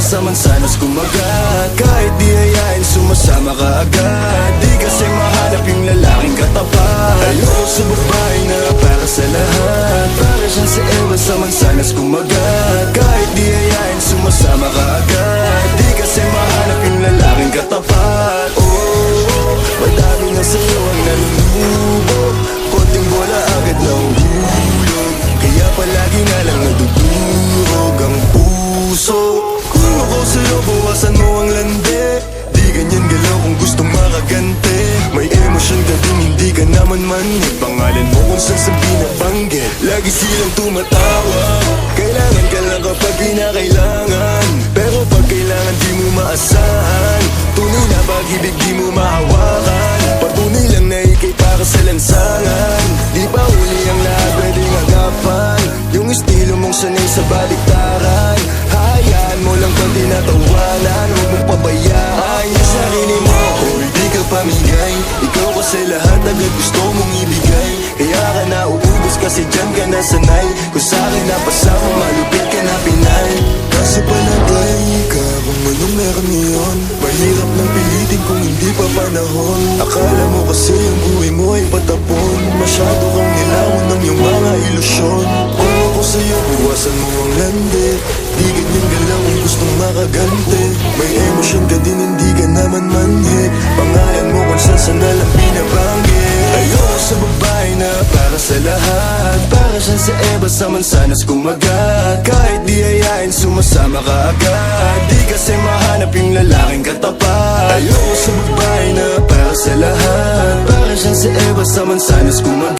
sa mansanas kumagat. Kahit di hayain sumasama ka agad. Di kasi mahanap yung lalaking katapat. Ayoko sa babae na para sa lahat. Para siyang si Eva sa mansanas kumagat. Kahit di hayain sumasama ka agad. Di kasi mahanap yung lalaking katapat. Oh, madami na sa'yo ang nalulubog. Konting bola agad nahuhulog. Kaya palagi na lang nadudurog ang puso. Kung ako sa'yo bawasan mo ang lande. Di ganyan galaw kung gustong makagante. May emosyon ka din hindi ka naman manhid. Pangalan mo kung saan sa binabanggit. Lagi silang tumatawa. Kailangan ka lang kapag kinakailangan. Pero pag kailangan di mo maasahan. Tunay na pag-ibig di mo mahawakan. Patunay lang na ikay para sa lansangan. Di pa huli ang lahat pwedeng agapan. Yung estilo mong sanay sa baliktaran. Hayaan mo lang pag tinatawanan. Huwag mong pabayaan yung sarili mo. Hoy, di ka pamigay. Ikaw kasi lahat agad gusto mong ibigay. Kaya ka nauubos kasi dyan ka nasanay. Kung sa'kin napasama malupit ka na pinay. Kaso palagay ka kung anong meron ngayon. Mahirap lang pilitin kung hindi pa panahon. Akala mo kasi ang buhay mo ay patapon. Masyado kang nilawan ng iyong mga ilusyon. Kung ako sa'yo buwasan mo ang lande. Di ganyan galaw kung gustong makagante. May emosyon ka din hindi ka naman manhid. Pangalan mo kung saan na lang binabanggit. Ayoko sa babae na para sa lahat. Para siyang si Eva sa mansanas kumagat. Kahit di hayain sumasama ka agad. Di kasi mahanap yung lalaking katapat. Ayoko sa babae na para sa lahat. Para siyang si Eva sa mansanas kumagat.